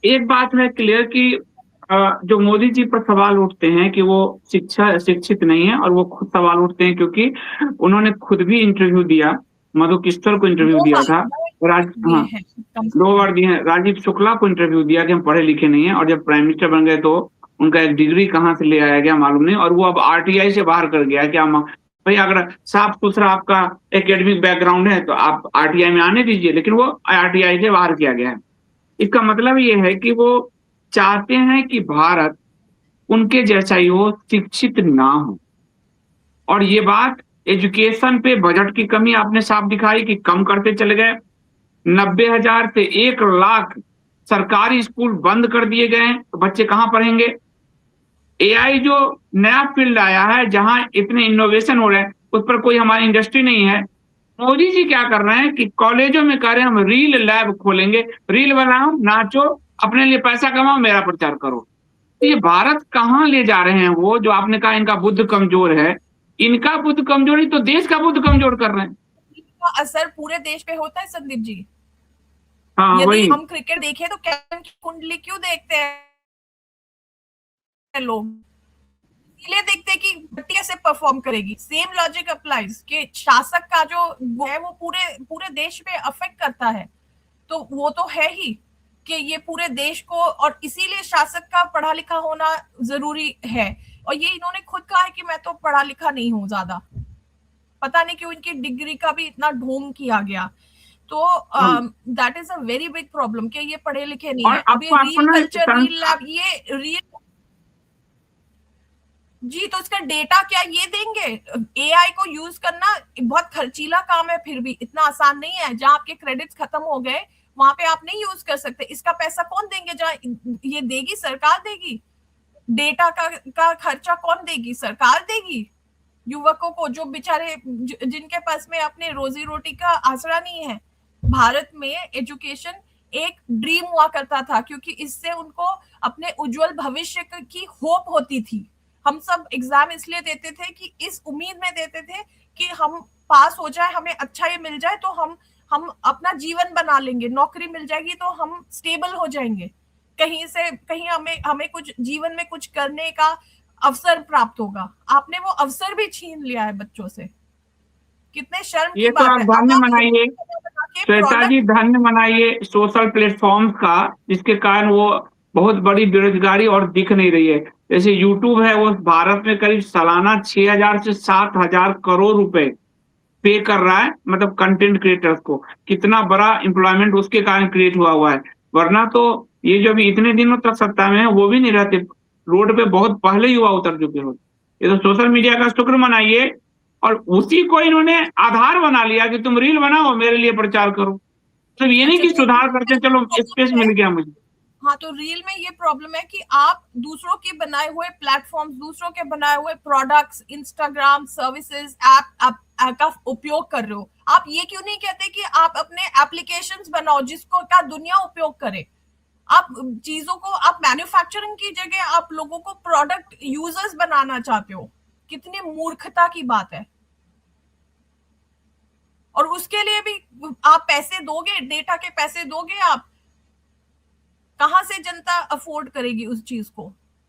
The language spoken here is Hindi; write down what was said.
एक बात है क्लियर कि जो मोदी जी पर सवाल उठते हैं कि वो शिक्षित नहीं है, और वो खुद सवाल उठते हैं क्योंकि उन्होंने खुद भी इंटरव्यू दिया, मधु किश्तर को इंटरव्यू दो दिया बार था। दिए हाँ, हैं कम से 2 बार कम। दिए हैं। राजीव शुक्ला को इंटरव्यू दिया कि हम पढ़े लिखे नहीं है, और जब प्राइम मिनिस्टर बन गए तो उनका एक डिग्री कहाँ से ले आया गया मालूम नहीं, और वो अब आरटीआई से बाहर कर गया कि हम भाई अगर साफ सुथरा आपका एकेडमिक बैकग्राउंड है तो आप आरटीआई में आने दीजिए, लेकिन वो आरटीआई से बाहर किया गया है। इसका मतलब ये है कि वो चाहते हैं कि भारत उनके जैसा ही हो, शिक्षित ना हो। और ये बात एजुकेशन पे बजट की कमी आपने साफ दिखाई कि कम करते चले गए। 90,000 से 1 लाख सरकारी स्कूल बंद कर दिए गए हैं, तो बच्चे कहाँ पढ़ेंगे? एआई जो नया फील्ड आया है जहां इतने इनोवेशन हो रहे हैं, उस पर कोई हमारी इंडस्ट्री नहीं है। मोदी जी क्या कर रहे हैं कि कॉलेजों में कह रहे हैं हम रील लैब खोलेंगे, रील बनाओ, नाचो, अपने लिए पैसा कमाओ, मेरा प्रचार करो। तो ये भारत कहाँ ले जा रहे हैं? वो जो आपने कहा इनका बुद्ध कमजोर है, इनका बुद्ध कमजोरी तो देश का बुद्ध कमजोर कर रहे हैं। का असर पूरे देश पे होता है संदीप जी। हाँ यदि वही। हम क्रिकेट देखें तो कैप्टन की कुंडली क्यों देखते हैं लोग? इसलिए देखते हैं कि पार्टी कैसे परफॉर्म करेगी। सेम लॉजिक अप्लाइज कि शासक का जो वो है वो पूरे पूरे देश पे अफेक्ट करता है। तो वो तो है ही कि ये पूरे देश को, और इसीलिए शासक का पढ़ा लिखा होना जरूरी है। और ये इन्होंने खुद कहा है कि मैं तो पढ़ा लिखा नहीं हूं ज्यादा। पता नहीं क्यों इनकी डिग्री का भी इतना ढोंग किया गया। तो हाँ। That is a very big problem कि ये पढ़े लिखे नहीं और है। अभी आपको रील अपना कल्चर, रील लैब, ये रील जी, तो इसका डेटा क्या ये देंगे? एआई को यूज करना बहुत खर्चीला काम है, फिर भी इतना आसान नहीं है। जहां आपके क्रेडिट्स खत्म हो गए वहां पे आप नहीं यूज कर सकते। इसका पैसा कौन देंगे? जहां ये देगी, सरकार देगी। डेटा का खर्चा कौन देगी? सरकार देगी। युवकों को जो बेचारे जिनके पास में अपने रोजी रोटी का आसरा नहीं है। भारत में एजुकेशन एक ड्रीम हुआ करता था, क्योंकि इससे उनको अपने उज्जवल भविष्य की होप होती थी। हम सब एग्जाम इसलिए देते थे कि इस उम्मीद में देते थे कि हम पास हो जाए, हमें अच्छा ये मिल जाए तो हम अपना जीवन बना लेंगे, नौकरी मिल जाएगी तो हम स्टेबल हो जाएंगे, कहीं से कहीं हमें हमें कुछ जीवन में कुछ करने का अवसर प्राप्त होगा। आपने वो अवसर भी छीन लिया है बच्चों से। कितने शर्म की ये तो बात आप है। अब धन्य आप मनाइए, बना के श्वेता जी, प्रोडक्ट। धन्य मनाइए सोशल प्लेटफॉर्म्स का, जिसके कारण वो बहुत बड़ी बेरोजगारी और दिख नहीं रही है। जैसे यूट्यूब है, वो भारत में करीब सालाना 6,000 से 7,000 करोड़ रुपए पे कर रहा है, मतलब कंटेंट क्रिएटर्स को। कितना बड़ा एम्प्लॉयमेंट उसके कारण क्रिएट हुआ है। वरना तो ये जो भी इतने दिनों तक सत्ता में है वो भी नहीं रहते, रोड पे बहुत पहले युवा उतर चुके होते। ये तो सोशल मीडिया का शुक्र मनाइए। और उसी को इन्होंने आधार बना लिया कि तुम रील बनाओ, मेरे लिए प्रचार करो। तो ये नहीं अच्छा, कि तो सुधार करते चलो स्पेस मिल गया मुझे। हाँ, तो रील में ये प्रॉब्लम है कि आप दूसरों के बनाए हुए प्लेटफॉर्म्स, दूसरों के बनाए हुए प्रोडक्ट्स, इंस्टाग्राम सर्विसेज, ऐप का उपयोग कर रहे हो। आप ये क्यों नहीं कहते कि आप अपने एप्लीकेशंस बनाओ जिसको का दुनिया उपयोग करे? आप चीजों को, आप मैन्युफैक्चरिंग की जगह आप लोगों को प्रोडक्ट यूजर्स बनाना चाहते हो। कितनी मूर्खता की बात है। और उसके लिए भी आप पैसे दोगे, डेटा के पैसे दोगे आप? कहां से जनता अफोर्ड करेगी उस चीज को?